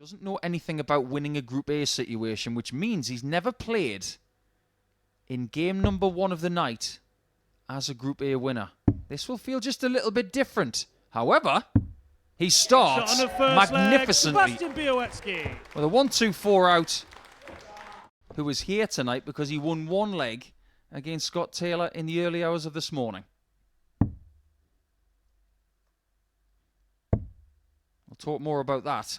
Doesn't know anything about winning a Group A situation, which means he's never played in game number 1 of the night as a Group A winner. This will feel just a little bit different. However, he starts magnificently with a 1-2-4 out, who was here tonight because he won one leg against Scott Taylor in the early hours of this morning. We'll talk more about that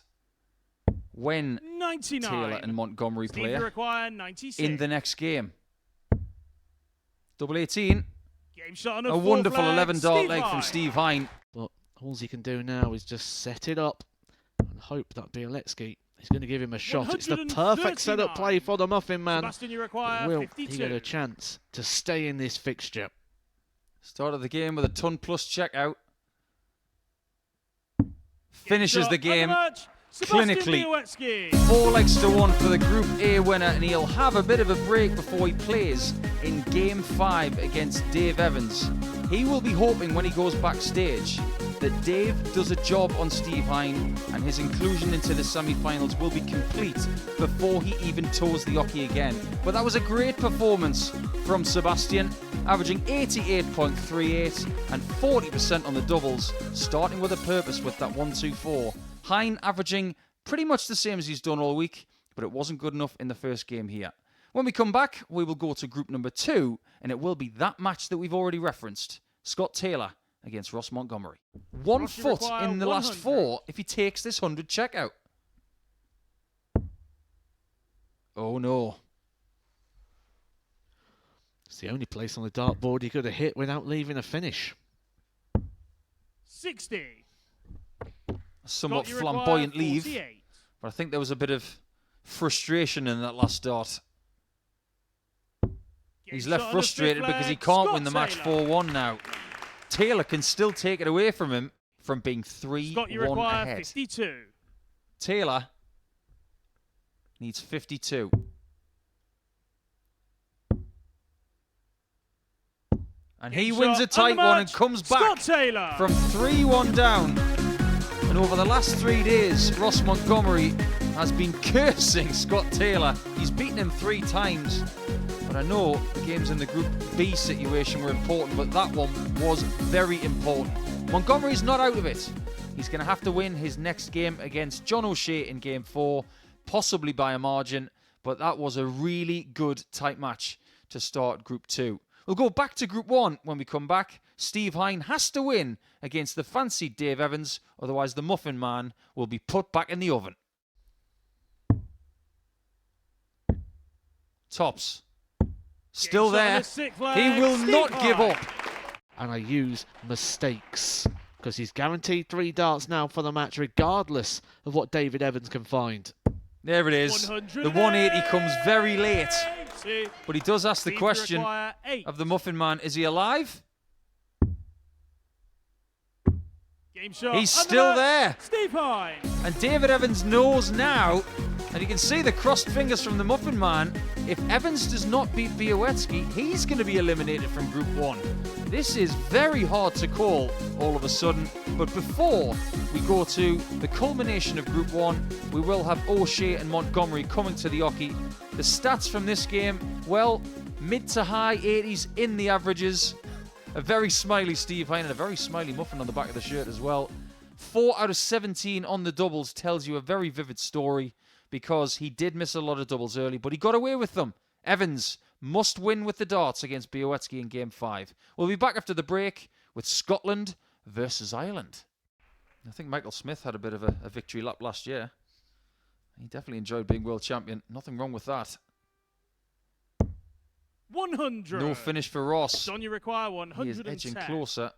when 99. Taylor and Montgomery play in the next game. Double 18. Game shot on a wonderful flag. 11 dart Steve leg Hine. from Steve Hine. But all he can do now is just set it up and hope that Bieletsky is going to give him a shot. It's the perfect setup play for the Muffin Man. Sebastian, you require Will 52. he get a chance to stay in this fixture? Started the game with a ton plus check out. Finishes the game clinically. 4 legs to 1 for the Group A winner, and he'll have a bit of a break before he plays in Game 5 against Dave Evans. He will be hoping when he goes backstage that Dave does a job on Steve Hine and his inclusion into the semi-finals will be complete before he even toes the hockey again. But that was a great performance from Sebastian, averaging 88.38 and 40% on the doubles, starting with a purpose with that 1-2-4. Hine averaging pretty much the same as he's done all week, but it wasn't good enough in the first game here. When we come back, we will go to group number 2, and it will be that match that we've already referenced, Scott Taylor against Ross Montgomery. 1 foot in the last 4 if he takes this 100 checkout. Oh no. It's the only place on the dartboard he could have hit without leaving a finish. 60. A somewhat flamboyant leave, but I think there was a bit of frustration in that last dart. He's left frustrated because he can't win the match 4-1 now. Taylor can still take it away from him from being 3-1 ahead. 52. Taylor needs 52. And he wins a tight one and comes back from 3-1 down. And over the last 3 days, Ross Montgomery has been cursing Scott Taylor. He's beaten him 3 times. But I know the games in the Group B situation were important, but that one was very important. Montgomery's not out of it. He's going to have to win his next game against John O'Shea in Game 4, possibly by a margin, but that was a really good tight match to start Group 2. We'll go back to Group 1 when we come back. Steve Hine has to win against the fancied Dave Evans, otherwise the Muffin Man will be put back in the oven. Tops. Still there. He will not give up. And I use mistakes because he's guaranteed 3 darts now for the match regardless of what David Evans can find. There it is. The 180 comes very late. But he does ask the question of the Muffin Man, is he alive? He's still there. Steve Hine. And David Evans knows now, and you can see the crossed fingers from the Muffin Man, if Evans does not beat Bieletsky, he's going to be eliminated from Group 1. This is very hard to call all of a sudden, but before we go to the culmination of Group 1, we will have O'Shea and Montgomery coming to the hockey. The stats from this game, well, mid to high 80s in the averages. A very smiley Steve Hine and a very smiley Muffin on the back of the shirt as well. 4 out of 17 on the doubles tells you a very vivid story because he did miss a lot of doubles early, but he got away with them. Evans must win with the darts against Bieletsky in Game 5. We'll be back after the break with Scotland versus Ireland. I think Michael Smith had a bit of a victory lap last year. He definitely enjoyed being world champion. Nothing wrong with that. 100. No finish for Ross. John, you require 110. He is edging closer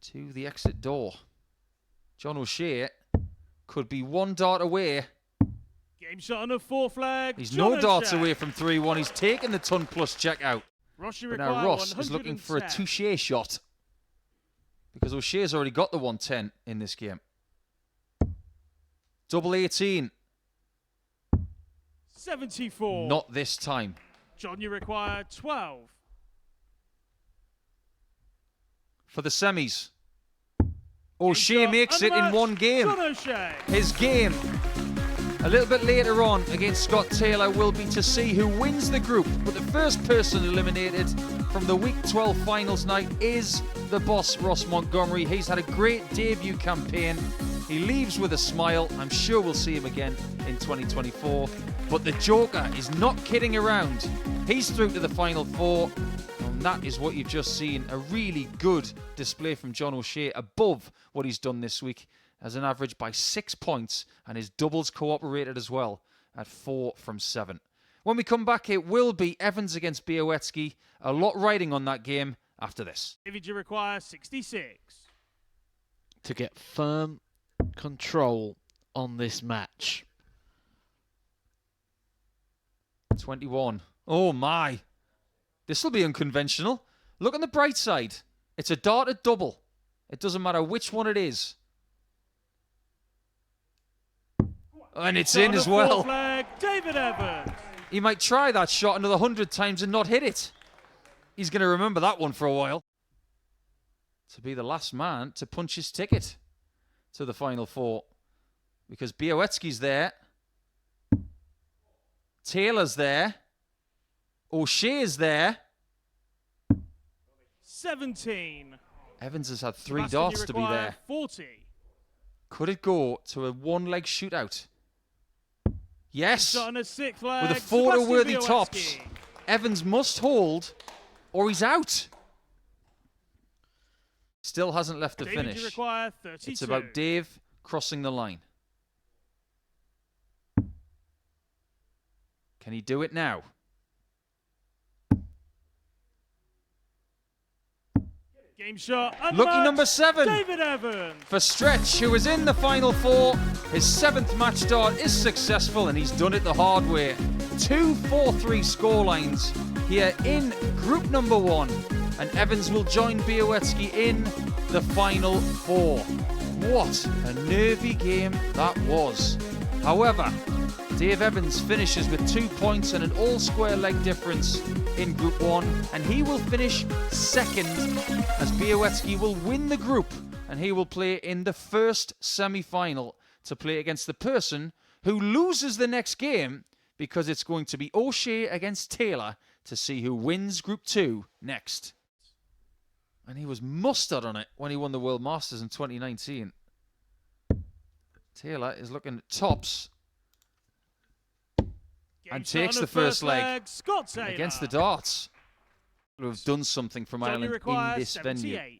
to the exit door. John O'Shea could be 1 dart away. Game shot on a 4 flag. He's John no darts O'Shea. away from 3-1. He's taken the ton plus check out. Ross, you But require now Ross 110. is looking for a touche shot because O'Shea's already got the 110 in this game. Double 18. 74. Not this time. John, you require 12. For the semis. O'Shea makes it in 1 game. John O'Shea. His game A little bit later on against Scott Taylor will be to see who wins the group. But the first person eliminated from the Week 12 finals night is the boss, Ross Montgomery. He's had a great debut campaign. He leaves with a smile. I'm sure we'll see him again in 2024. But the Joker is not kidding around. He's through to the Final Four. And that is what you've just seen. A really good display from John O'Shea, above what he's done this week, as an average by 6 points, and his doubles cooperated as well at 4 from 7. When we come back, it will be Evans against Białowieski. A lot riding on that game after this. David, you require 66. To get firm control on this match. 21. Oh my. This will be unconventional. Look on the bright side. It's a darted double. It doesn't matter which one it is. And it's in as well. Flag, David Evans. He might try that shot another 100 times and not hit it. He's going to remember that one for a while. To be the last man to punch his ticket to the Final Four. Because Białowieski's there. Taylor's there. O'Shea's there. 17. Evans has had 3 Sebastian, darts you to be require there. 40. Could it go to a one-leg shootout? Yes. Shot on a 6th leg. With a photo-worthy Sebastian tops. Białowieski. Evans must hold or he's out. Still hasn't left the David, you finish. require 32. It's about Dave crossing the line. Can he do it now? Game shot. Lucky unmatched, number 7. David Evans. For Stretch, who is in the Final Four. His 7th match dart is successful, and he's done it the hard way. 2 4-3 scorelines here in group number 1. And Evans will join Białowieski in the Final Four. What a nervy game that was. However, Dave Evans finishes with 2 points and an all-square leg difference in Group 1, and he will finish second as Białowieski will win the group, and he will play in the first semi-final to play against the person who loses the next game, because it's going to be O'Shea against Taylor to see who wins Group 2 next. And he was mustard on it when he won the World Masters in 2019. Taylor is looking at tops and takes the first leg Scott Taylor. against the darts. Who have done something from Johnny Ireland requires in this 78. venue.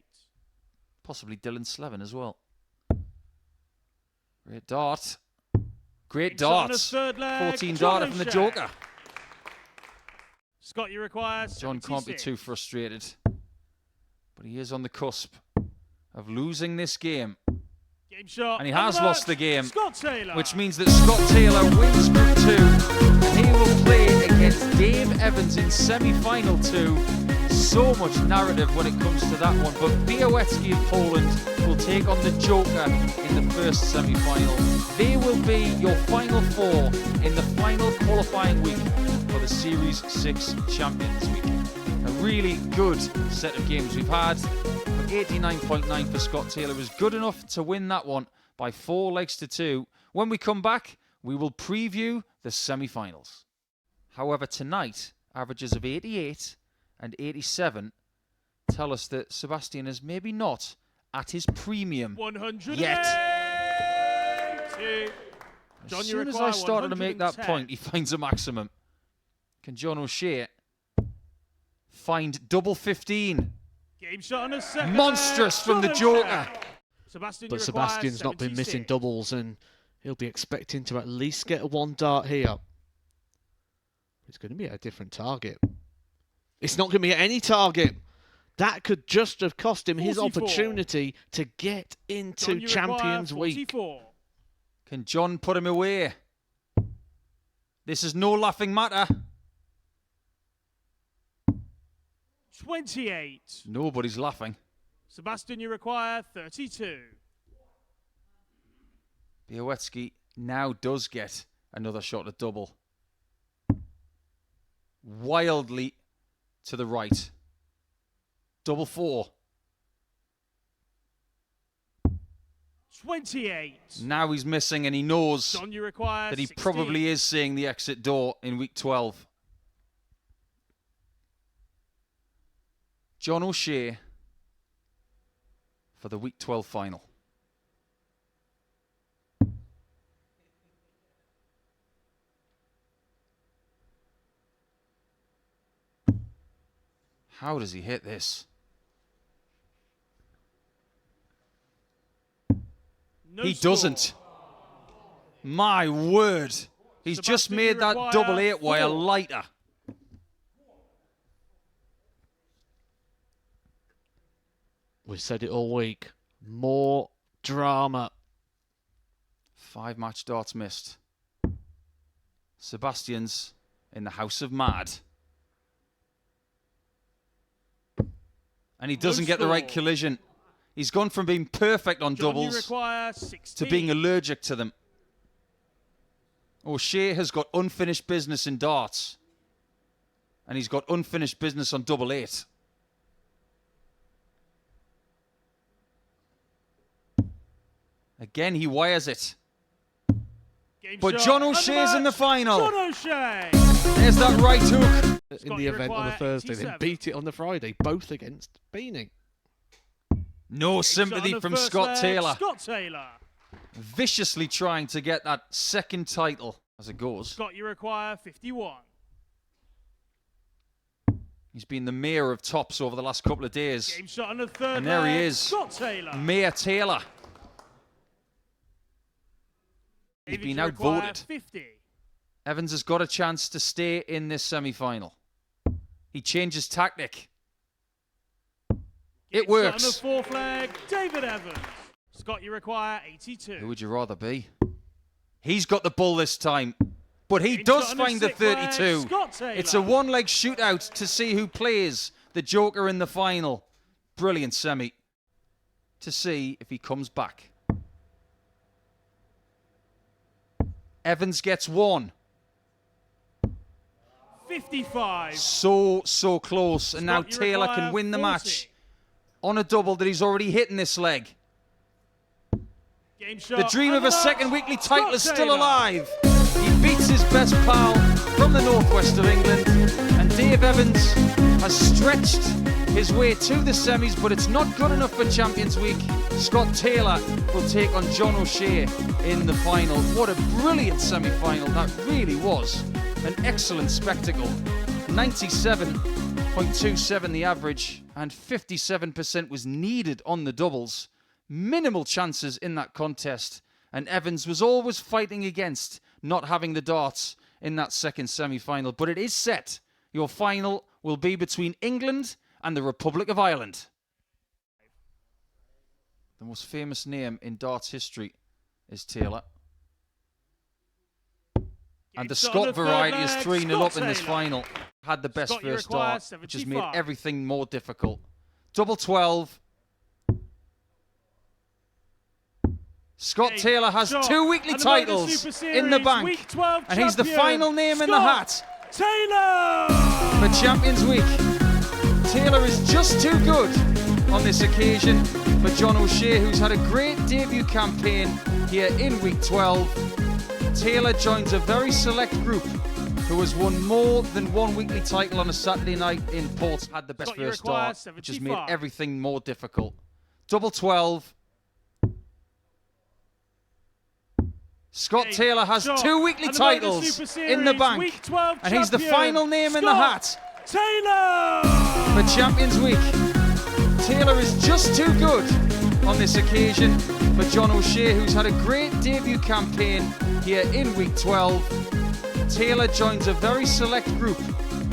Possibly Dylan Slevin as well. Great dart. Great Shot on darts. his third leg, 14 John darter from the O'Shea. Joker. Scott, you require John 76. can't be too frustrated. But he is on the cusp of losing this game. Game shot. And he has unmatched, lost the game, Scott Taylor. which means that Scott Taylor wins Group 2. And he will play against Dave Evans in semi-final 2. So much narrative when it comes to that one. But Białowieski of Poland will take on the Joker in the first semi-final. They will be your Final Four in the final qualifying week for the Series 6 Champions Week. A really good set of games we've had. 89.9 for Scott Taylor was good enough to win that one by 4 legs to 2. When we come back, we will preview the semi-finals. However, tonight, averages of 88 and 87 tell us that Sebastian is maybe not at his premium 100 yet. John, As you soon as require I started to make that 110. point, he finds a maximum. Can John O'Shea find double 15? Game shot on a second. Monstrous leg, from the John Joker. O'Shea. Sebastian, But you require Sebastian's not been missing 76. doubles, and he'll be expecting to at least get a 1 dart here. It's going to be at a different target. It's not going to be at any target. That could just have cost him his 44. opportunity to get into John, you Champions require Week. 44. Can John put him away? This is no laughing matter. 28. Nobody's laughing. Sebastian, you require 32. Białowieski now does get another shot at double. Wildly to the right. Double 4. 28. Now he's missing, and he knows John, you require that he 16. probably is seeing the exit door in week 12. John O'Shea for the week 12 final. How does he hit this? No He score. doesn't. My word. He's just Sebastian, made you that require double 8 wire 4. lighter. We've said it all week. More drama. 5 match darts missed. Sebastian's in the house of mad. And he doesn't get the right score. collision. He's gone from being perfect on John, you doubles require to 16. being allergic to them. O'Shea has got unfinished business in darts. And he's got unfinished business on double 8. Again, he wires it. Game But shot John and the O'Shea's in the match. final. John O'Shea. There's that right hook. In Scott, the you event on the require Thursday, then 87. beat it on the Friday, both against Beanie. No Game shot on sympathy the from first Scott leg. Taylor. Scott Taylor. Viciously trying to get that second title as it goes. Scott, you require 51. He's been the mayor of tops over the last couple of days. Game shot on the third And there leg. he is. Scott Taylor. Mayor Taylor. He's David, been you require outvoted. 50. Evans has got a chance to stay in this semi-final. He changes tactic. It Game shot works. on the fourth leg. David Evans. Scott, you require 82. Who would you rather be? He's got the bull this time. But he Game does shot on the find the sixth leg. 32. Scott Taylor. It's a one-leg shootout to see who plays the Joker in the final. Brilliant semi. To see if he comes back. Evans gets 1. 55. So close. And now Scott, you Taylor require can win the 40. match on a double that he's already hit in this leg. Game shot The dream and of a the second match. weekly title Scott is still Taylor. alive. He beats his best pal from the northwest of England. And Dave Evans has stretched his way to the semis, but it's not good enough for Champions Week. Scott Taylor will take on John O'Shea in the final. What a brilliant semi-final that really was. An excellent spectacle. 97.27 the average, and 57% was needed on the doubles. Minimal chances in that contest, and Evans was always fighting against not having the darts in that second semi-final. But it is set. Your final will be between England and the Republic of Ireland. The most famous name in darts history is Taylor. And the Game shot on Scott the third variety is leg. 3-0 Scott up in this Taylor. final. Had the best Scott, you first require dart, which has made 75. everything more difficult. Double 12. Scott Game Taylor has shot. 2 weekly And the Motor titles Super in the Series bank. Week 12 And he's the champion, final name in the Scott hat Taylor. for Champions Week. Taylor is just too good on this occasion for John O'Shea, who's had a great debut campaign here in Week 12. Taylor joins a very select group who has won more than 1 weekly title on a Saturday night in Ports. Had the best Scott, you first require start, which has made 75. everything more difficult. Double 12. Scott Game Taylor has shot. 2 weekly And the Motor titles Super in the Series bank. Week 12 And he's the champion, final name in the Scott hat Taylor. for Champions Week. Taylor is just too good on this occasion for John O'Shea, who's had a great debut campaign here in Week 12. Taylor joins a very select group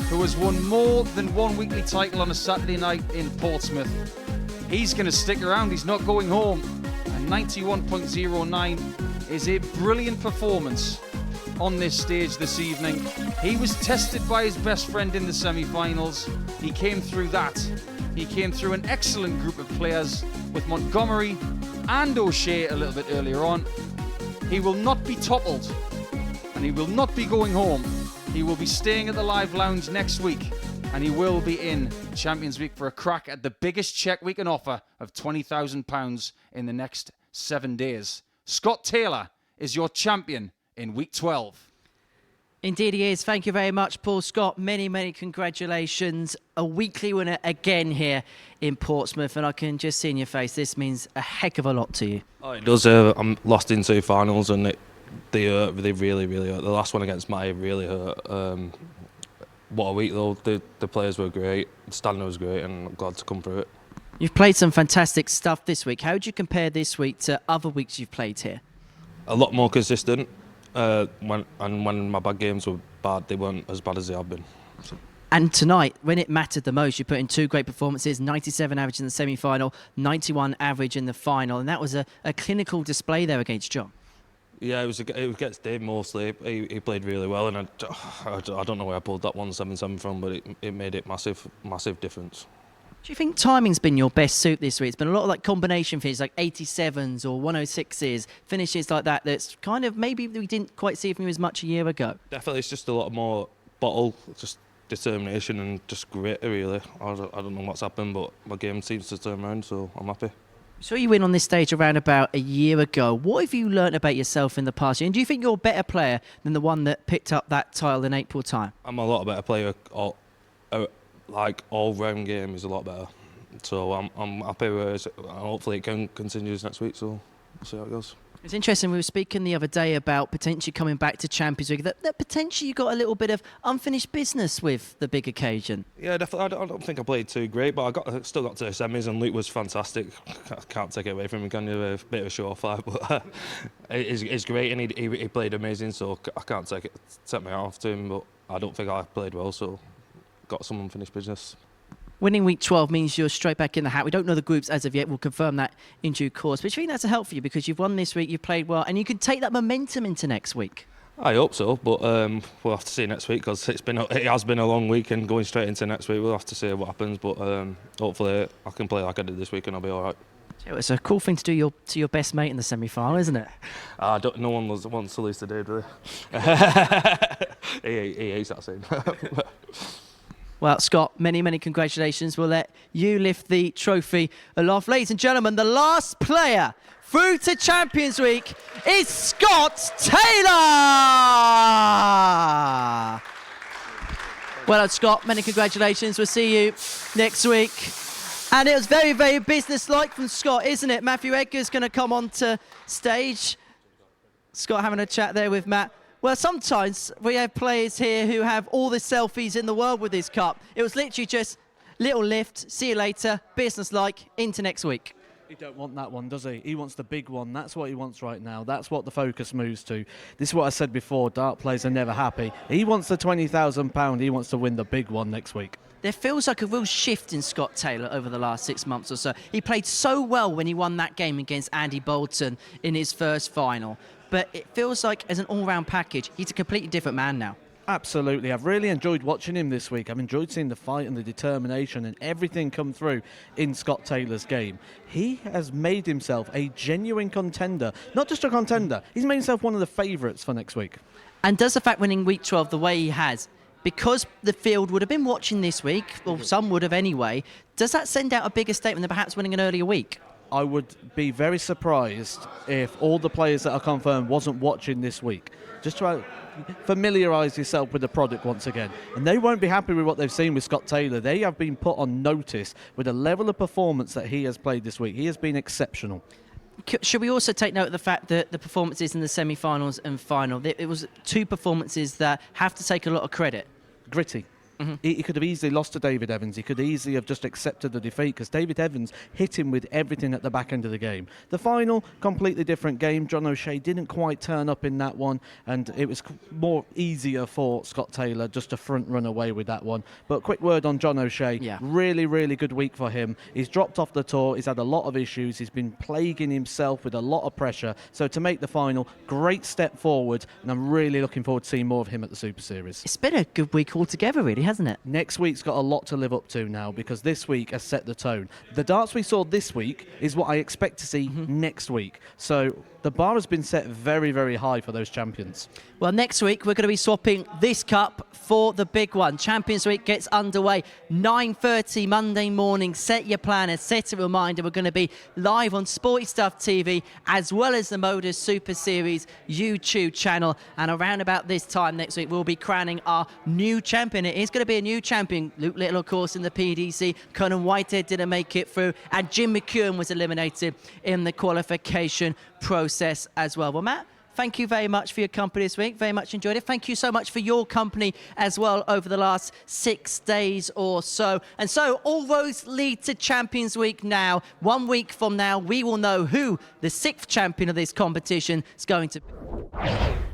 who has won more than 1 weekly title on a Saturday night in Portsmouth. He's going to stick around. He's not going home. And 91.09 is a brilliant performance on this stage this evening. He was tested by his best friend in the semi-finals. He came through that. He came through an excellent group of players with Montgomery and O'Shea a little bit earlier on. He will not be toppled, and he will not be going home. He will be staying at the Live Lounge next week, and he will be in Champions Week for a crack at the biggest cheque we can offer of £20,000 in the next 7 days. Scott Taylor is your champion in week 12. Indeed he is. Thank you very much, Paul Scott. Many, many congratulations. A weekly winner again here in Portsmouth, and I can just see in your face this means a heck of a lot to you. Oh, it does. I'm lost in 2 finals, and they really hurt. The last one against Maya really hurt. What a week though. The players were great, the standard was great, and I'm glad to come through it. You've played some fantastic stuff this week. How would you compare this week to other weeks you've played here? A lot more consistent. When my bad games were bad, they weren't as bad as they have been. So. And tonight, when it mattered the most, you put in 2 great performances, 97 average in the semi-final, 91 average in the final, and that was a clinical display there against John. Yeah, it was against Dave mostly. He played really well, and I don't know where I pulled that 177 from, but it made it massive difference. Do you think timing's been your best suit this week? It's been a lot of like combination finishes, like 87s or 106s, finishes like that. That's kind of maybe we didn't quite see from you as much a year ago. Definitely, it's just a lot more bottle, just determination and just grit. Really, I don't know what's happened, but my game seems to turn around, so I'm happy. So you win on this stage around about a year ago. What have you learnt about yourself in the past year? And do you think you're a better player than the one that picked up that title in April time? I'm a lot better player. All-round game is a lot better. So I'm happy with it. Hopefully it continues next week, so we'll see how it goes. It's interesting, we were speaking the other day about potentially coming back to Champions League, that potentially you got a little bit of unfinished business with the big occasion. Yeah, definitely. I don't think I played too great, but I still got to the semis, and Luke was fantastic. I can't take it away from him, can you? A bit of a surefire, but it's great, and he played amazing, so I can't take me off to him, but I don't think I played well, so got some unfinished business. Winning week 12 means you're straight back in the hat. We don't know the groups as of yet. We'll confirm that in due course. But do you think that's a help for you because you've won this week, you've played well, and you can take that momentum into next week? I hope so, but we'll have to see next week because it has been a long week, and going straight into next week, we'll have to see what happens. But hopefully I can play like I did this week and I'll be all right. It's a cool thing to do to your best mate in the semi-final, isn't it? No one wants to lose today, do they? he hates that scene. Well, Scott, many, many congratulations. We'll let you lift the trophy aloft. Ladies and gentlemen, the last player through to Champions Week is Scott Taylor! Well done, Scott. Many congratulations. We'll see you next week. And it was very, very businesslike from Scott, isn't it? Matthew Edgar's going to come on to stage. Scott having a chat there with Matt. Well, sometimes we have players here who have all the selfies in the world with this cup. It was literally just little lift, see you later, business-like, into next week. He don't want that one, does he? He wants the big one. That's what he wants right now. That's what the focus moves to. This is what I said before. Dart players are never happy. He wants the £20,000. He wants to win the big one next week. There feels like a real shift in Scott Taylor over the last 6 months or so. He played so well when he won that game against Andy Bolton in his first final. But it feels like, as an all-round package, he's a completely different man now. Absolutely. I've really enjoyed watching him this week. I've enjoyed seeing the fight and the determination and everything come through in Scott Taylor's game. He has made himself a genuine contender. Not just a contender. He's made himself one of the favourites for next week. And does the fact winning week 12 the way he has, because the field would have been watching this week, or some would have anyway, does that send out a bigger statement than perhaps winning an earlier week? I would be very surprised if all the players that are confirmed wasn't watching this week. Just to familiarise yourself with the product once again. And they won't be happy with what they've seen with Scott Taylor. They have been put on notice with the level of performance that he has played this week. He has been exceptional. Should we also take note of the fact that the performances in the semi-finals and final, it was 2 performances that have to take a lot of credit? Gritty. He could have easily lost to David Evans. He could easily have just accepted the defeat because David Evans hit him with everything at the back end of the game. The final, completely different game. John O'Shea didn't quite turn up in that one, and it was more easier for Scott Taylor just to front run away with that one. But quick word on John O'Shea. Yeah. Really, really good week for him. He's dropped off the tour. He's had a lot of issues. He's been plaguing himself with a lot of pressure. So to make the final, great step forward, and I'm really looking forward to seeing more of him at the Super Series. It's been a good week altogether, really, hasn't it? Next week's got a lot to live up to now because this week has set the tone. The darts we saw this week is what I expect to see next week. So The bar has been set very, very high for those champions. Well, next week we're going to be swapping this cup for the big one. Champions Week gets underway 9:30 Monday morning. Set your planner, set a reminder. We're going to be live on Sporty Stuff TV as well as the Modus Super Series YouTube channel. And around about this time next week, we'll be crowning our new champion. It is going to be a new champion. Luke Little, of course, in the PDC. Conan Whitehead didn't make it through. And Jim McEwen was eliminated in the qualification process as well. Well, Matt, thank you very much for your company this week. Very much enjoyed it. Thank you so much for your company as well over the last 6 days or so. And so all roads lead to Champions Week now. 1 week from now, we will know who the 6th champion of this competition is going to be.